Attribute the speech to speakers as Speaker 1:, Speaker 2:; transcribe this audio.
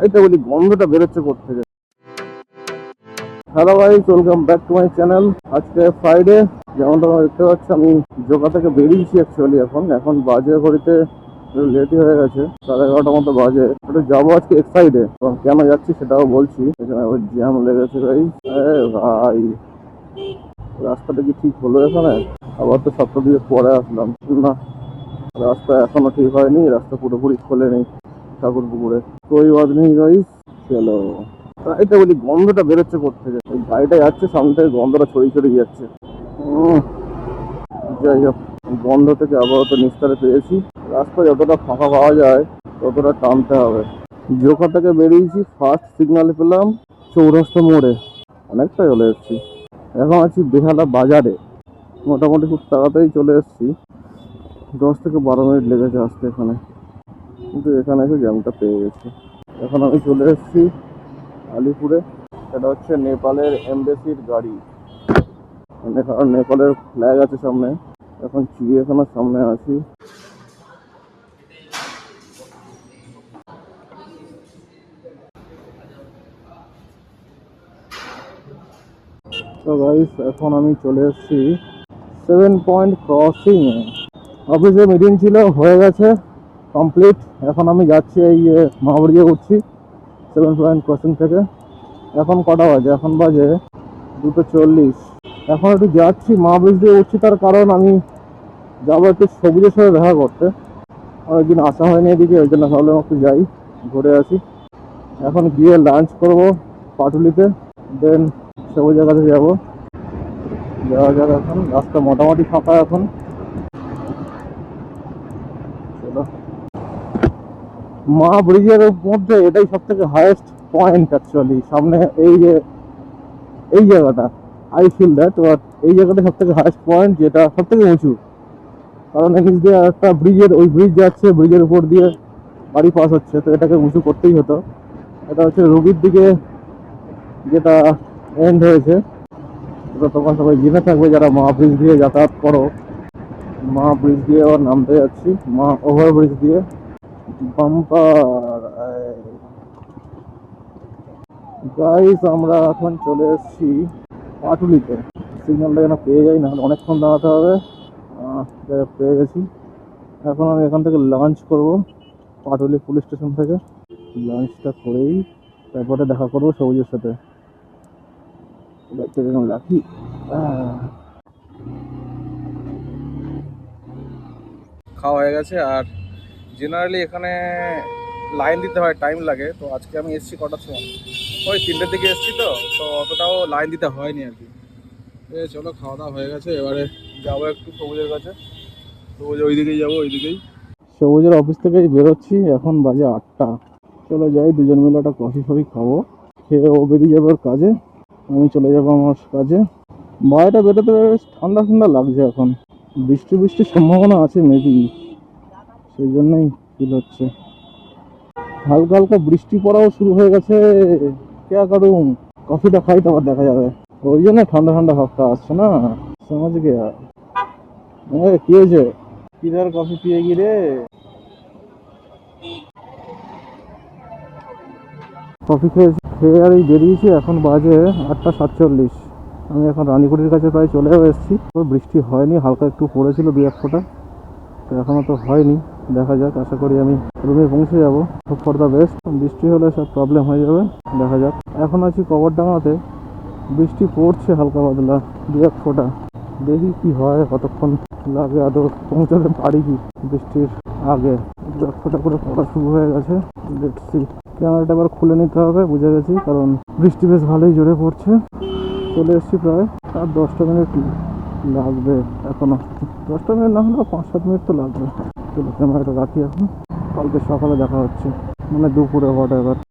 Speaker 1: এটা বলি গন্ধটা বেরোচ্ছে কোত্থেকে। Hello guys, welcome back to my channel. আজকে ফ্রাইডে, যেমনটা তোমরা দেখতে পাচ্ছ আমি জোকা থেকে বেরিয়েছি অ্যাকচুয়ালি। এখন বাজে ঘড়িতে লেটই হয়ে গেছে, 11:30 মতো বাজে। একটু যাবো আজকে এক সাইডে, এবং কেন যাচ্ছি সেটাও বলছি। এখানে ওই জ্যাম লেগেছে ভাই। ভাই, রাস্তাটা কি ঠিক হলো এখানে? আবার তো সপ্তাহ দিয়ে পরে আসলাম না, রাস্তা এখনো ঠিক হয়নি, রাস্তা পুরোপুরি খোলেনি ঠাকুর পুকুরে। তো ওই বাদ নেই গাইস, চলো। এটা বলি গন্ধটা বেরোচ্ছে কোত্থেকে। ওই গাড়িটা যাচ্ছে সামনে থেকে, গন্ধটা ছড়িয়ে ছড়িয়ে যাচ্ছে। যাই হোক, গন্ধ থেকে আপাতত নিস্তারে পেয়েছি। রাস্তা যতটা ফাঁকা পাওয়া যায় ততটা টানতে হবে। জোকা থেকে বেরিয়েছি, ফার্স্ট সিগন্যালে পেলাম চৌরাস্তা মোড়ে। অনেকটা চলে এসেছি। এখন আছি বেহালা বাজারে। মোটামুটি খুব তাড়াতাড়ি চলে এসেছি, 10 থেকে 12 মিনিট লেগেছে আসতে এখানে, কিন্তু এখানে এসে জ্যামটা পেয়ে গেছি। এখন আমি চলে এসেছি আলিপুরে। এটা হচ্ছে নেপালের এমবেসির গাড়ি, কারণ নেপালের ফ্ল্যাগ আছে সামনে। এখন চিড়িয়াখানার সামনে আছি। তো গাইস, এখন আমি চলে এসেছি 7 পয়েন্ট ক্রসিং। অফিসে মিটিং ছিল, হয়ে গেছে কমপ্লিট। এখন আমি যাচ্ছি, এই মহাবড়িয়ে উঠছি 7 পয়েন্ট ক্রসিং থেকে। এখন কটা বাজে? এখন বাজে 2:40। এখন একটু যাচ্ছি, মা ব্রিজ দিয়ে উঠছি, তার কারণ আমি যাবো একটু সবুজের সাথে দেখা করতে। অনেকদিন আসা হয়নি এদিকে, ওই জন্য ভাবলাম একটু যাই, ঘুরে আসি। এখন গিয়ে লাঞ্চ করব পাটুলিতে, দেন সবুজের কাছে যাবো। যাওয়া যাক। এখন রাস্তা মোটামুটি ফাঁকা এখন। চলো। মা ব্রিজের মধ্যে এটাই সব থেকে হাইয়েস্ট পয়েন্ট অ্যাকচুয়ালি। সামনে এই যে এই জায়গাটা, আই ফিল দ্যাট, বাট এই জায়গাটা সব থেকে হাইয়েস্ট পয়েন্ট, যেটা সব থেকে উঁচু। কারণ এদিক দিয়ে একটা ওই ব্রিজ যাচ্ছে, ব্রিজের উপর দিয়ে বাড়ি পাস হচ্ছে, তো এটাকে উঁচু করতেই হতো। এটা হচ্ছে রুবির দিকে যেটা এন্ড হয়েছে। তো তোমরা সবাই জেনে থাকবে যারা মা ব্রিজ দিয়ে যাতায়াত করো। মা ব্রিজ দিয়ে আবার নামতে যাচ্ছি, মা ওভার ব্রিজ দিয়ে। বাম্পার গাইস, আমরা এখন চলে এসেছি পাটুলিতে। সিগন্যালটা যেন পেয়ে যাই, না অনেকক্ষণ দাঁড়াতে হবে। পেয়ে গেছি। এখন আমি এখান থেকে লাঞ্চ করব, পাটুলি পুলিশ স্টেশন থেকে। লাঞ্চটা করেই তারপরে দেখা করবো সবুজের সাথে। দেখতে কেমন লাকি। খাওয়া হয়ে গেছে, আর জেনারেলি এখানে লাইন দিতে হয়, টাইম লাগে। তো আজকে আমি এসেছি কটার সময়? ওই 3টের দিকে এসেছি, তো অতটাও লাইন দিতে হয়নি আর কি। চলো, খাওয়া দাওয়া হয়ে গেছে, এবারে যাবো একটু সবুজের কাছে। সবুজ ওইদিকেই যাবো, ওইদিকেই। সবুজের অফিস থেকেই বেরোচ্ছি, এখন বাজে 8টা। চলো যাই, দুজন মিলে একটা কফি ফফি খাবো। খেয়ে ও বেরিয়ে যাবে ওর কাজে, আমি চলে যাবো আমার কাজে। বাইরেটা বেরোতে বেশ ঠান্ডা ঠান্ডা লাগছে এখন। বৃষ্টির সম্ভাবনা আছে মেবি, সেই জন্যই ফিল হচ্ছে। হালকা হালকা বৃষ্টি পড়াও শুরু হয়ে গেছে। কে করুম, কফিটা খাই, তারপর দেখা যাবে। ওই জন্য ঠান্ডা ঠান্ডা ভাবটা আসছে না, সমাজ কে। কি হয়েছে? কিধার কফি পিয়ে গিয়ে কফি খেয়ে আর এই বেরিয়েছি। এখন বাজে 8টা 47। আমি এখন রানীকুটির কাছে প্রায় চলেও এসেছি। বৃষ্টি হয়নি, হালকা একটু পড়েছিল 2-1 ফোঁটা, তো এখনো তো হয়নি। দেখা যাক, আশা করি আমি রুমে পৌঁছে যাবো। Hope for the best. বৃষ্টি হলে সব প্রবলেম হয়ে যাবে, দেখা যাক। এখন আছি কবরডাঙ্গাতে, বৃষ্টি পড়ছে হালকা পাতলা 2-1 ফোঁটা। দেখি কি হয়, কতক্ষণ লাগে, আদৌ পৌঁছাতে পারি কি বৃষ্টির আগে। 2-1 ফোঁটা করে পড়া শুরু হয়ে গেছে। দেখছি ক্যামেরাটা আবার খুলে নিতে হবে, বুঝে গেছি, কারণ বৃষ্টি বেশ ভালোই জোরে পড়ছে। চলে এসেছি প্রায়, আর 10টা মিনিট লাগবে এখনো। 10টা মিনিট না হলেও 5-7 মিনিট তো লাগবে। চলো ক্যামেরাটা রাখি এখন, কালকে সকালে দেখা হচ্ছে, মানে দুপুরে হোয়াট এভার।